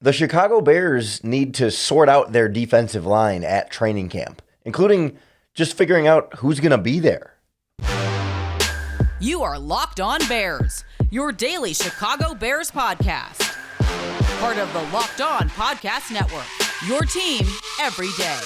The Chicago Bears need to sort out their defensive line at training camp, including just figuring out who's going to be there. You are Locked On Bears, your daily Chicago Bears podcast. Part of the Locked On Podcast Network, your team every day.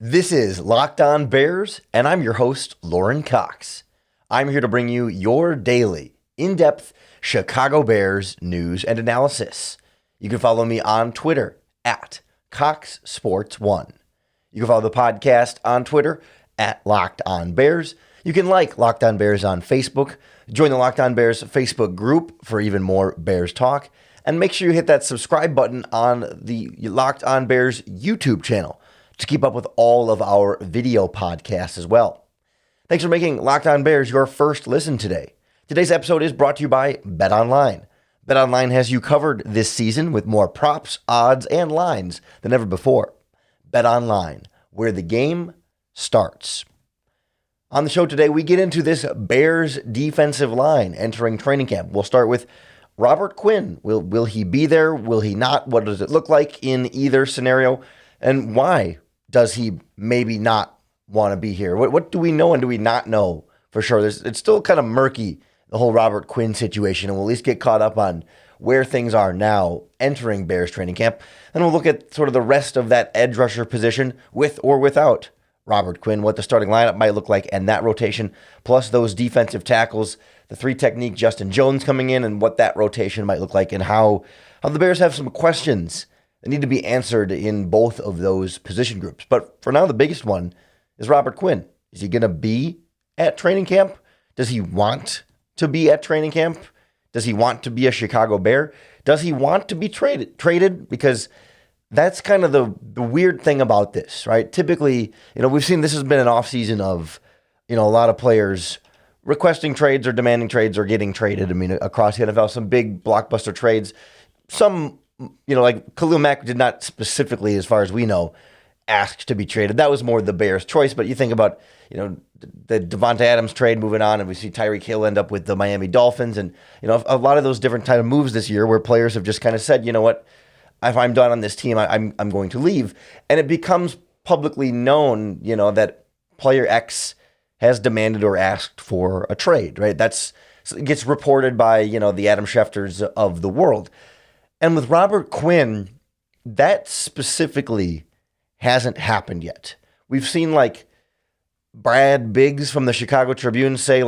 This is Locked On Bears, and I'm your host, Lorin Cox. I'm here to bring you your daily, in-depth Chicago Bears news and analysis. You can follow me on Twitter at CoxSports1. You can follow the podcast on Twitter at Locked On Bears. You can like Locked On Bears on Facebook. Join the Locked On Bears Facebook group for even more Bears talk. And make sure you hit that subscribe button on the Locked On Bears YouTube channel to keep up with all of our video podcasts as well. Thanks for making Locked On Bears your first listen today. Today's episode is brought to you by BetOnline. BetOnline has you covered this season with more props, odds, and lines than ever before. BetOnline, where the game starts. On the show today, we get into this Bears defensive line entering training camp. We'll start with Robert Quinn. Will he be there? Will he not? What does it look like in either scenario? And why does he maybe not want to be here? What do we know and do we not know for sure? It's still kind of murky, the whole Robert Quinn situation, and we'll at least get caught up on where things are now entering Bears training camp. Then we'll look at sort of the rest of that edge rusher position with or without Robert Quinn, what the starting lineup might look like and that rotation, plus those defensive tackles, the three technique Justin Jones coming in and what that rotation might look like and how the Bears have some questions that need to be answered in both of those position groups. But for now, the biggest one is Robert Quinn. Is he going to be at training camp? Does he want to be at training camp? Does he want to be a Chicago Bear? Does he want to be traded? Because that's kind of the weird thing about this, right? Typically, we've seen this has been an offseason of, a lot of players requesting trades or demanding trades or getting traded. I mean, across the NFL, some big blockbuster trades. Some like Khalil Mack did not specifically, as far as we know, ask to be traded. That was more the Bears' choice. But you think about, the Devonta Adams trade moving on, and we see Tyreek Hill end up with the Miami Dolphins. And, a lot of those different type of moves this year where players have just kind of said, you know what, if I'm done on this team, I'm going to leave. And it becomes publicly known, that player X has demanded or asked for a trade, right? It gets reported by, the Adam Schefters of the world. And with Robert Quinn, that specifically hasn't happened yet. We've seen like Brad Biggs from the Chicago Tribune say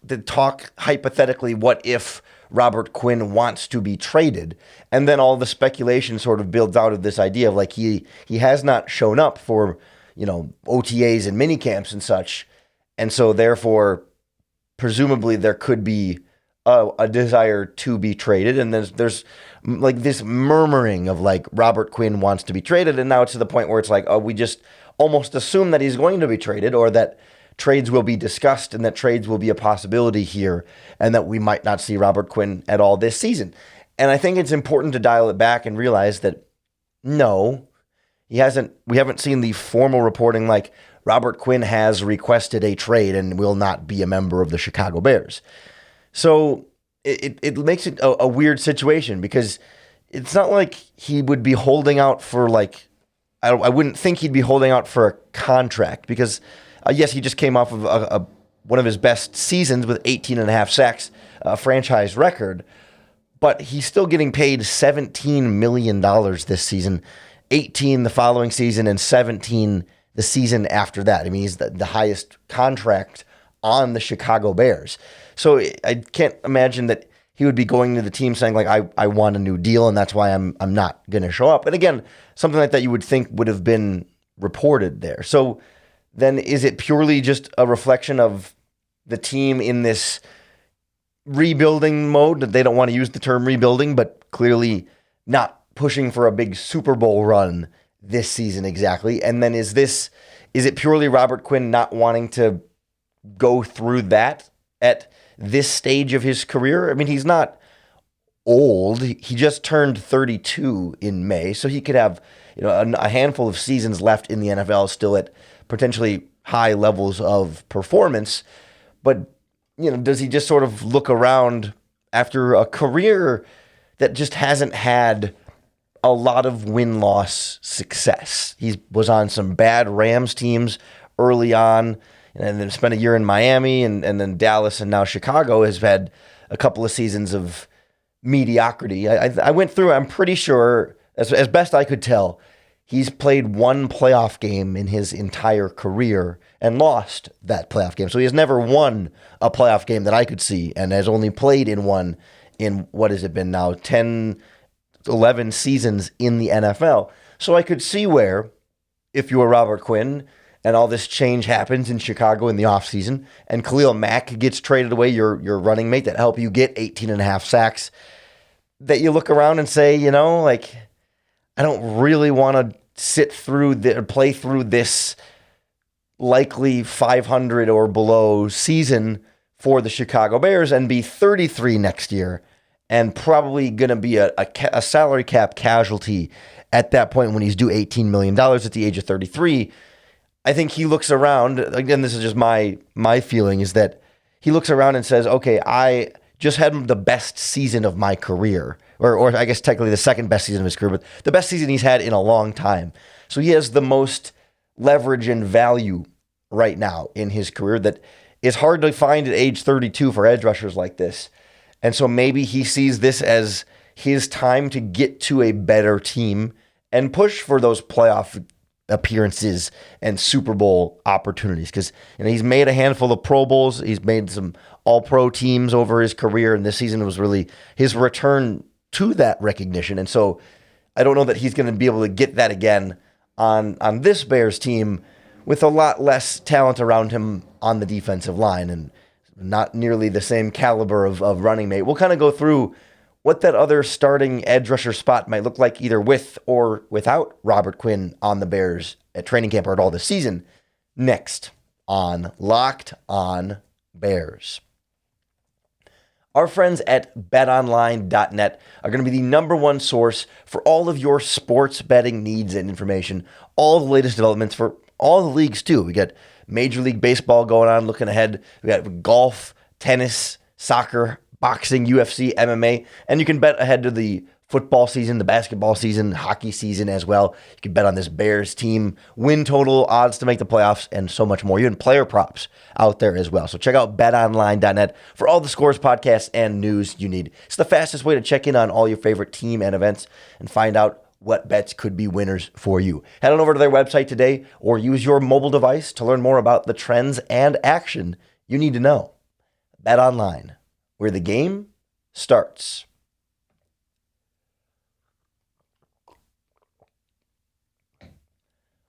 the talk hypothetically, what if Robert Quinn wants to be traded? And then all the speculation sort of builds out of this idea of he has not shown up for, OTAs and mini camps and such. And so therefore, presumably there could be a desire to be traded. And there's this murmuring of Robert Quinn wants to be traded. And now it's to the point where it's we just almost assume that he's going to be traded or that trades will be discussed and that trades will be a possibility here and that we might not see Robert Quinn at all this season. And I think it's important to dial it back and realize that no, we haven't seen the formal reporting Robert Quinn has requested a trade and will not be a member of the Chicago Bears. So it makes it a weird situation because it's not like he would be holding out for I wouldn't think he'd be holding out for a contract because yes, he just came off of one of his best seasons with 18 and a half sacks, a franchise record, but he's still getting paid $17 million this season, 18 the following season, and 17 the season after that. I mean, he's the highest contract on the Chicago Bears. So I can't imagine that he would be going to the team saying I want a new deal and that's why I'm not going to show up. And again, something like that you would think would have been reported there. So then is it purely just a reflection of the team in this rebuilding mode? They don't want to use the term rebuilding, but clearly not pushing for a big Super Bowl run this season exactly. And then is it purely Robert Quinn not wanting to go through that at this stage of his career? I mean, he's not old. He just turned 32 in May, so he could have a handful of seasons left in the NFL still at potentially high levels of performance. But does he just sort of look around after a career that just hasn't had a lot of win-loss success? He was on some bad Rams teams early on, and then spent a year in Miami, and then Dallas, and now Chicago has had a couple of seasons of mediocrity. I went through, I'm pretty sure, as best I could tell, he's played one playoff game in his entire career and lost that playoff game. So he has never won a playoff game that I could see, and has only played in one in, what has it been now, 10, 11 seasons in the NFL. So I could see where, if you were Robert Quinn and all this change happens in Chicago in the offseason, and Khalil Mack gets traded away, your running mate that helped you get 18 and a half sacks, that you look around and say, I don't really want to sit through play through this likely 500 or below season for the Chicago Bears and be 33 next year and probably going to be a salary cap casualty at that point when he's due $18 million at the age of 33. I think he looks around, again, this is just my feeling, is that he looks around and says, okay, I just had the best season of my career, or I guess technically the second best season of his career, but the best season he's had in a long time. So he has the most leverage and value right now in his career that is hard to find at age 32 for edge rushers like this. And so maybe he sees this as his time to get to a better team and push for those playoff appearances and Super Bowl opportunities, because he's made a handful of Pro Bowls. He's made some All-Pro teams over his career, and this season was really his return to that recognition. And so I don't know that he's going to be able to get that again on this Bears team with a lot less talent around him on the defensive line and not nearly the same caliber of running mate. We'll kind of go through what that other starting edge rusher spot might look like either with or without Robert Quinn on the Bears at training camp or at all this season next on Locked On Bears. Our friends at BetOnline.net are going to be the number one source for all of your sports betting needs and information, all the latest developments for all the leagues too. We got Major League Baseball going on, looking ahead. We got golf, tennis, soccer, boxing, UFC, MMA, and you can bet ahead to the football season, the basketball season, hockey season as well. You can bet on this Bears team, win total, odds to make the playoffs, and so much more. Even player props out there as well. So check out betonline.net for all the scores, podcasts, and news you need. It's the fastest way to check in on all your favorite team and events and find out what bets could be winners for you. Head on over to their website today or use your mobile device to learn more about the trends and action you need to know. BetOnline, where the game starts.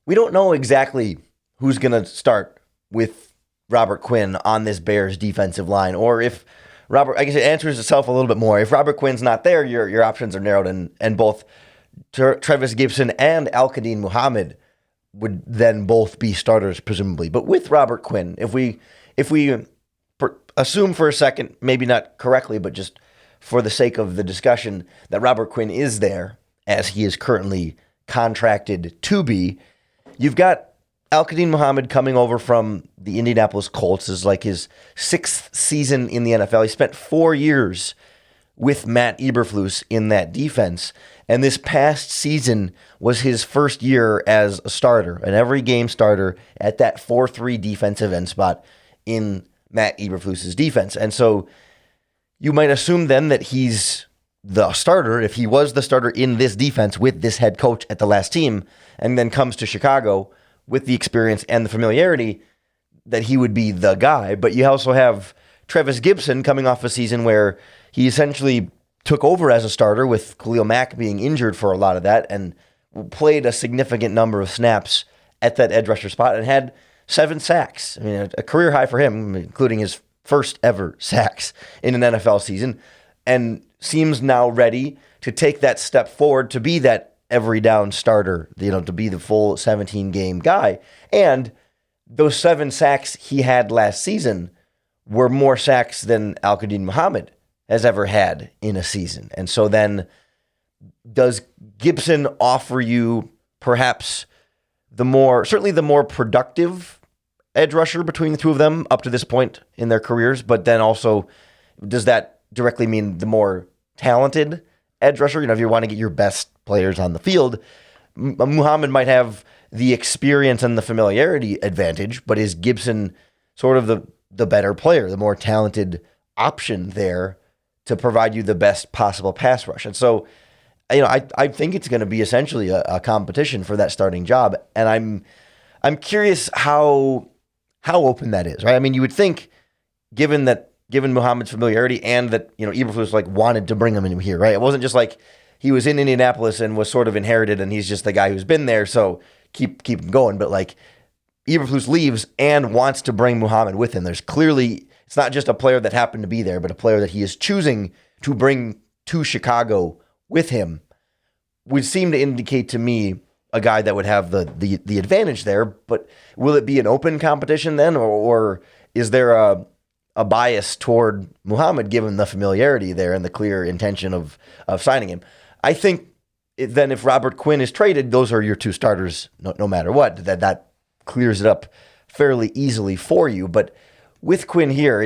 We don't know exactly who's going to start with Robert Quinn on this Bears defensive line, or if I guess it answers itself a little bit more. If Robert Quinn's not there, your options are narrowed, and both Trevis Gibson and Al-Quadin Muhammad would then both be starters, presumably. But with Robert Quinn, if we assume for a second, maybe not correctly, but just for the sake of the discussion, that Robert Quinn is there, as he is currently contracted to be, you've got Al-Quadin Muhammad coming over from the Indianapolis Colts. This is like his sixth season in the NFL. He spent 4 years with Matt Eberflus in that defense. And this past season was his first year as a starter, an every game starter at that 4-3 defensive end spot in Matt Eberflus's defense. And so you might assume then that he's the starter, if he was the starter in this defense with this head coach at the last team, and then comes to Chicago with the experience and the familiarity, that he would be the guy. But you also have Trevis Gibson coming off a season where he essentially took over as a starter with Khalil Mack being injured for a lot of that and played a significant number of snaps at that edge rusher spot and had 7 sacks. I mean, a career high for him, including his first ever sacks in an NFL season, and seems now ready to take that step forward to be that every down starter, to be the full 17-game guy. And those 7 sacks he had last season were more sacks than Al-Quadin Muhammad has ever had in a season. And so then does Gibson offer you perhaps certainly the more productive edge rusher between the two of them up to this point in their careers, but then also does that directly mean the more talented edge rusher? If you want to get your best players on the field, Muhammad might have the experience and the familiarity advantage, but is Gibson sort of the better player, the more talented option there to provide you the best possible pass rush? And so, I think it's going to be essentially a competition for that starting job, and I'm curious how open that is, right? I mean, you would think, given Muhammad's familiarity and that Eberflus wanted to bring him in here, right? It wasn't just like he was in Indianapolis and was sort of inherited, and he's just the guy who's been there, so keep him going. But Eberflus leaves and wants to bring Muhammad with him. There's clearly, it's not just a player that happened to be there, but a player that he is choosing to bring to Chicago with him. Would seem to indicate to me a guy that would have the advantage there. But will it be an open competition then, or is there a bias toward Muhammad given the familiarity there and the clear intention of signing him? I think then if Robert Quinn is traded, those are your two starters no matter what. That clears it up fairly easily for you. But with Quinn here,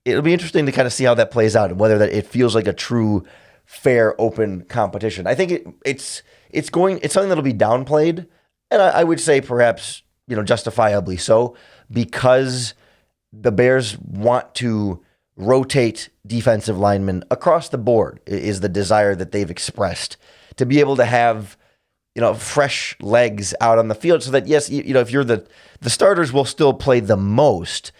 it'll be interesting to kind of see how that plays out and whether that it feels like a true, fair, open competition. I think it's something that'll be downplayed, and I would say perhaps justifiably so, because the Bears want to rotate defensive linemen across the board. Is the desire that they've expressed to be able to have fresh legs out on the field, so that yes, if you're the starters will still play the most,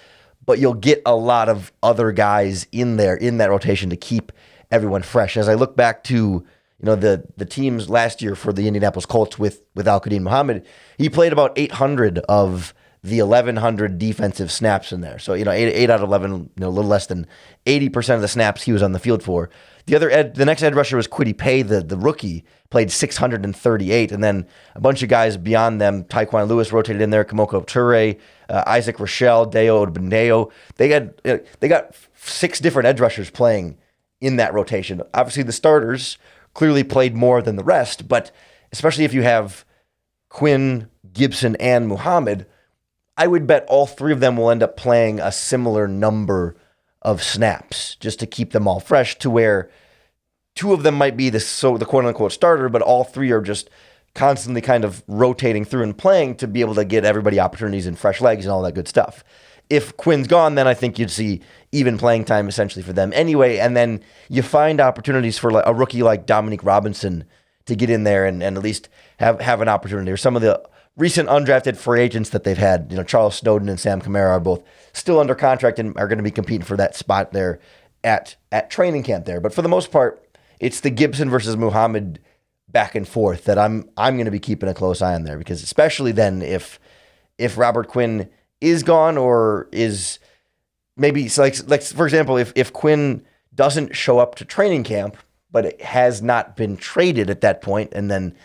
but you'll get a lot of other guys in there in that rotation to keep everyone fresh. As I look back to the teams last year for the Indianapolis Colts with Al-Quadin Muhammad, he played about 800 of the 1,100 defensive snaps in there. So 8 out of 11, a little less than 80% of the snaps he was on the field for. The next edge rusher was Kwity Paye, the rookie, played 638, and then a bunch of guys beyond them. Tyquan Lewis rotated in there, Kamoko Toure, Isaac Rochelle, Deo Beneo. They got 6 different edge rushers playing in that rotation. Obviously, the starters clearly played more than the rest, but especially if you have Quinn, Gibson, and Muhammad, I would bet all 3 of them will end up playing a similar number of snaps just to keep them all fresh, to where 2 of them might be the quote-unquote starter, but all 3 are just constantly kind of rotating through and playing to be able to get everybody opportunities and fresh legs and all that good stuff. If Quinn's gone, then I think you'd see even playing time essentially for them anyway, and then you find opportunities for a rookie like Dominique Robinson to get in there and at least have an opportunity. Or some of the recent undrafted free agents that they've had, Charles Snowden and Sam Kamara are both still under contract and are going to be competing for that spot there at training camp there. But for the most part, it's the Gibson versus Muhammad back and forth that I'm going to be keeping a close eye on there, because especially then if Robert Quinn is gone, or is maybe like for example, if Quinn doesn't show up to training camp, but it has not been traded at that point, and then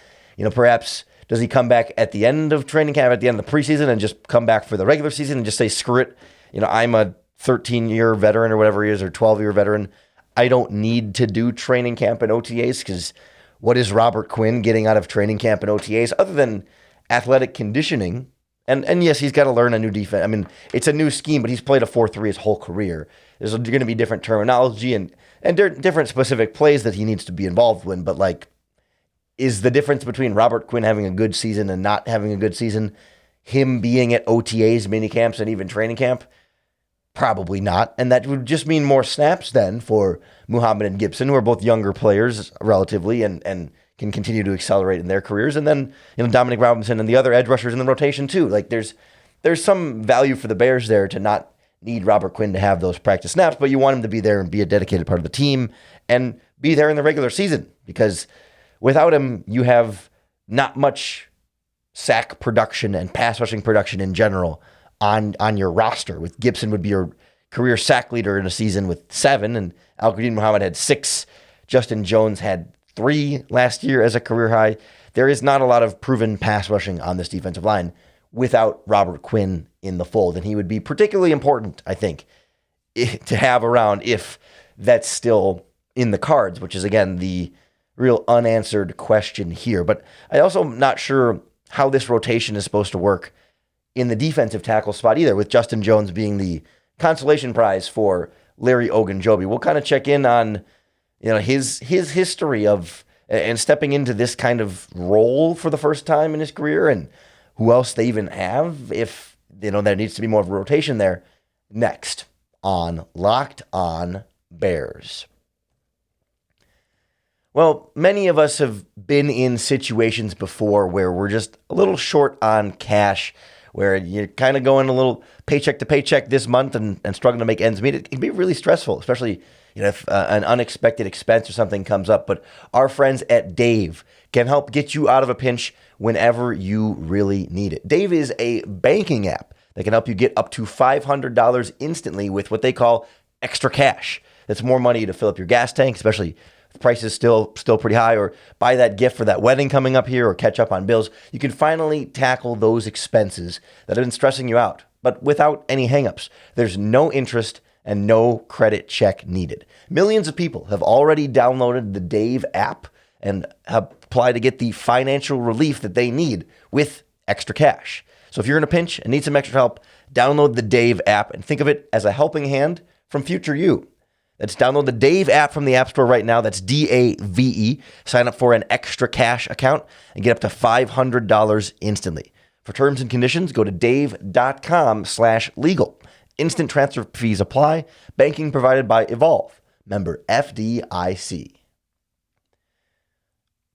perhaps does he come back at the end of training camp, at the end of the preseason, and just come back for the regular season and just say, screw it, I'm a 13-year veteran or whatever he is, or 12-year veteran, I don't need to do training camp and OTAs, because what is Robert Quinn getting out of training camp and OTAs other than athletic conditioning? And yes, he's got to learn a new defense. I mean, it's a new scheme, but he's played a 4-3 his whole career. There's going to be different terminology and different specific plays that he needs to be involved in. But is the difference between Robert Quinn having a good season and not having a good season him being at OTAs, mini camps, and even training camp? Probably not. And that would just mean more snaps then for Muhammad and Gibson, who are both younger players relatively and can continue to accelerate in their careers. And then, Dominic Robinson and the other edge rushers in the rotation too. There's some value for the Bears there to not need Robert Quinn to have those practice snaps, but you want him to be there and be a dedicated part of the team and be there in the regular season, because without him, you have not much sack production and pass rushing production in general on your roster. With Gibson would be your career sack leader in a season with 7, and Al-Quadin Muhammad had 6. Justin Jones had 3 last year as a career high. There is not a lot of proven pass rushing on this defensive line without Robert Quinn in the fold, and he would be particularly important, I think, to have around if that's still in the cards, which is, again, the real unanswered question here. But I also am not sure how this rotation is supposed to work in the defensive tackle spot either, with Justin Jones being the consolation prize for Larry Ogunjobi. We'll kind of check in on his history of and stepping into this kind of role for the first time in his career, and who else they even have, if there needs to be more of a rotation there, next on Locked On Bears. Well, many of us have been in situations before where we're just a little short on cash, where you're kind of going a little paycheck to paycheck this month and struggling to make ends meet. It can be really stressful, especially if an unexpected expense or something comes up. But our friends at Dave can help get you out of a pinch whenever you really need it. Dave is a banking app that can help you get up to $500 instantly with what they call extra cash. That's more money to fill up your gas tank, especially if the price is still pretty high, or buy that gift for that wedding coming up here, or catch up on bills. You can finally tackle those expenses that have been stressing you out, but without any hangups. There's no interest and no credit check needed. Millions of people have already downloaded the Dave app and have applied to get the financial relief that they need with extra cash. So if you're in a pinch and need some extra help, download the Dave app and think of it as a helping hand from future you. Let's download the Dave app from the App Store right now. That's DAVE. Sign up for an extra cash account and get up to $500 instantly. For terms and conditions, go to dave.com/legal. Instant transfer fees apply. Banking provided by Evolve. Member FDIC.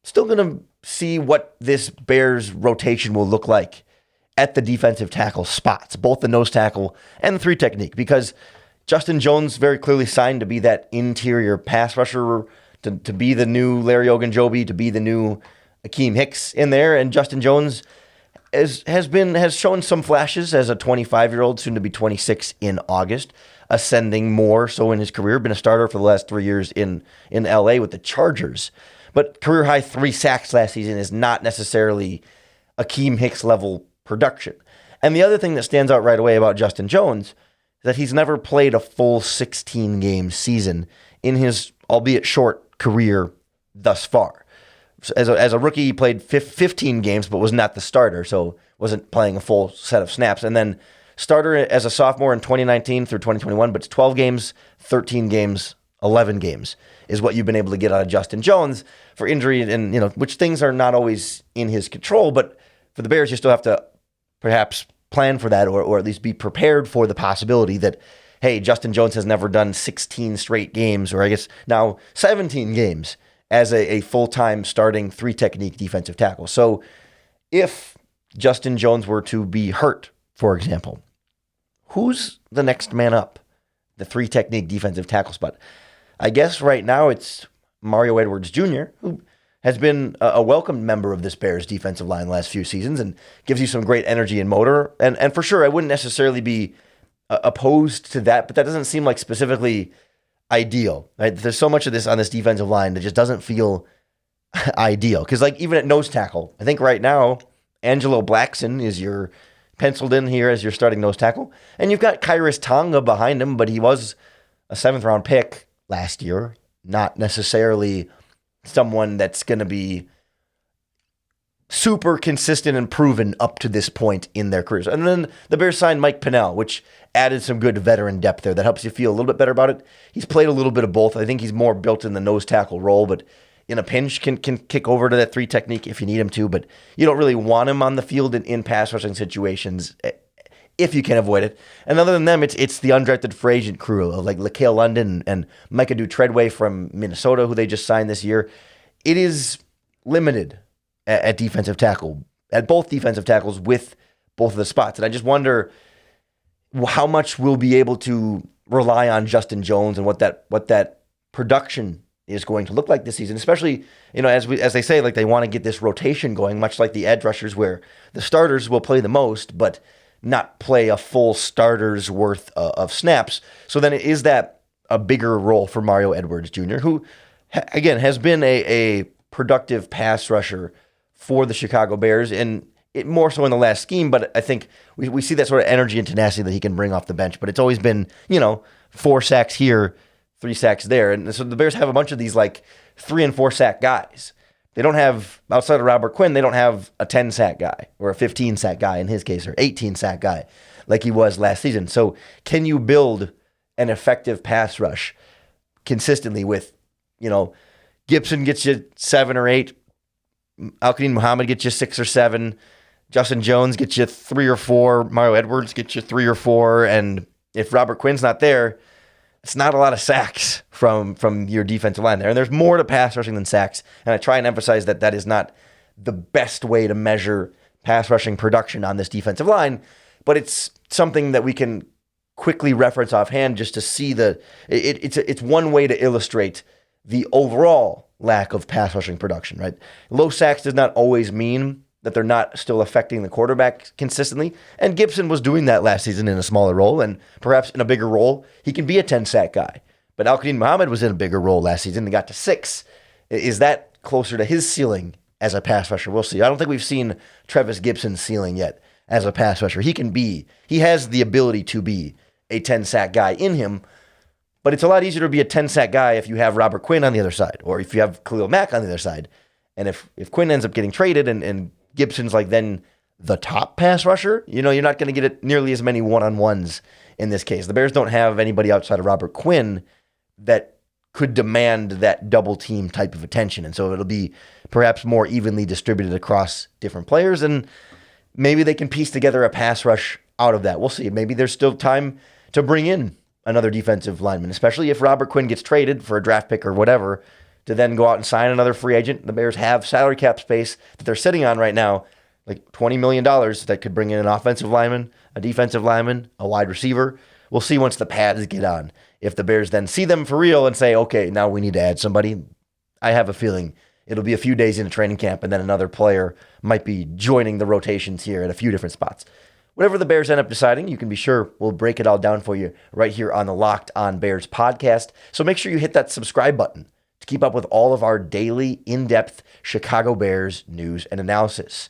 Still going to see what this Bears rotation will look like at the defensive tackle spots, both the nose tackle and the three technique, because Justin Jones very clearly signed to be that interior pass rusher, to be the new Larry Ogunjobi, to be the new Akeem Hicks in there. And Justin Jones has shown some flashes as a 25-year-old, soon to be 26 in August, ascending more so in his career. Been a starter for the last 3 years in LA with the Chargers. But career high 3 sacks last season is not necessarily Akeem Hicks level production. And the other thing that stands out right away about Justin Jones is that he's never played a full 16-game season in his, albeit short, career thus far. So as a rookie, he played 15 games, but was not the starter, so wasn't playing a full set of snaps. And then starter as a sophomore in 2019 through 2021, but it's 12 games, 13 games, 11 games is what you've been able to get out of Justin Jones for injury, and which things are not always in his control. But for the Bears, you still have to perhaps plan for that, or at least be prepared for the possibility that, hey, Justin Jones has never done 16 straight games, or I guess now 17 games as a full-time starting three technique defensive tackle. So if Justin Jones were to be hurt, for example, who's the next man up, the three technique defensive tackle spot? I guess right now it's Mario Edwards Jr., who has been a welcomed member of this Bears defensive line the last few seasons and gives you some great energy and motor. And for sure, I wouldn't necessarily be opposed to that, but that doesn't seem like specifically ideal. Right? There's so much of this on this defensive line that just doesn't feel ideal. Because even at nose tackle, I think right now, Angelo Blackson is your penciled in here as your starting nose tackle. And you've got Kyrus Tonga behind him, but he was a 7th-round pick last year. Not necessarily someone that's going to be super consistent and proven up to this point in their careers. And then the Bears signed Mike Pennell, which added some good veteran depth there that helps you feel a little bit better about it. He's played a little bit of both. I think he's more built in the nose tackle role, but in a pinch can kick over to that three technique if you need him to, but you don't really want him on the field in pass rushing situations if you can avoid it. And other than them, it's the undrafted free agent crew like LaCale London and Micah Treadway from Minnesota, who they just signed this year. It is limited at defensive tackle, at both defensive tackles with both of the spots. And I just wonder how much we'll be able to rely on Justin Jones and what that production is going to look like this season, especially, as they say, like they want to get this rotation going, much like the edge rushers, where the starters will play the most, but not play a full starter's worth of snaps. So then is that a bigger role for Mario Edwards Jr., who, again, has been a productive pass rusher for the Chicago Bears, and it more so in the last scheme, but I think we see that sort of energy and tenacity that he can bring off the bench. But it's always been, 4 sacks here, 3 sacks there. And so the Bears have a bunch of these like 3 and 4 sack guys. They don't have, outside of Robert Quinn, they don't have a 10 sack guy or a 15 sack guy in his case, or 18 sack guy like he was last season. So can you build an effective pass rush consistently with, Gibson gets you 7 or 8, Al-Quadin Muhammad gets you 6 or 7, Justin Jones gets you 3 or 4, Mario Edwards gets you 3 or 4, and if Robert Quinn's not there, it's not a lot of sacks from your defensive line there. And there's more to pass rushing than sacks. And I try and emphasize that is not the best way to measure pass rushing production on this defensive line, but it's something that we can quickly reference offhand just to see it's one way to illustrate the overall lack of pass rushing production, right? Low sacks does not always mean that they're not still affecting the quarterback consistently. And Gibson was doing that last season in a smaller role, and perhaps in a bigger role, he can be a 10-sack guy. But Al-Quadin Muhammad was in a bigger role last season and got to 6. Is that closer to his ceiling as a pass rusher? We'll see. I don't think we've seen Trevis Gibson's ceiling yet as a pass rusher. He has the ability to be a 10-sack guy in him, but it's a lot easier to be a 10-sack guy if you have Robert Quinn on the other side, or if you have Khalil Mack on the other side. And if Quinn ends up getting traded and Gibson's like then the top pass rusher, you're not going to get it nearly as many one-on-ones in this case. The Bears don't have anybody outside of Robert Quinn that could demand that double team type of attention. And so it'll be perhaps more evenly distributed across different players, and maybe they can piece together a pass rush out of that. We'll see. Maybe there's still time to bring in another defensive lineman, especially if Robert Quinn gets traded for a draft pick or whatever, to then go out and sign another free agent. The Bears have salary cap space that they're sitting on right now, like $20 million, that could bring in an offensive lineman, a defensive lineman, a wide receiver. We'll see once the pads get on. If the Bears then see them for real and say, okay, now we need to add somebody, I have a feeling it'll be a few days into training camp and then another player might be joining the rotations here at a few different spots. Whatever the Bears end up deciding, you can be sure we'll break it all down for you right here on the Locked On Bears podcast. So make sure you hit that subscribe button to keep up with all of our daily, in-depth Chicago Bears news and analysis.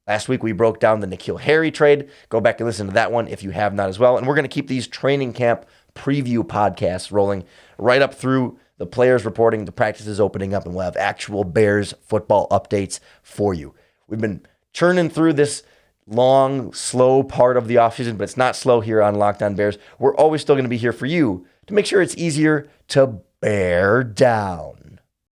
Last week, we broke down the N'Keal Harry trade. Go back and listen to that one if you have not as well. And we're going to keep these training camp preview podcasts rolling right up through the players reporting, the practices opening up, and we'll have actual Bears football updates for you. We've been churning through this long, slow part of the offseason, but it's not slow here on Locked On Bears. We're always still going to be here for you to make sure it's easier to bear down.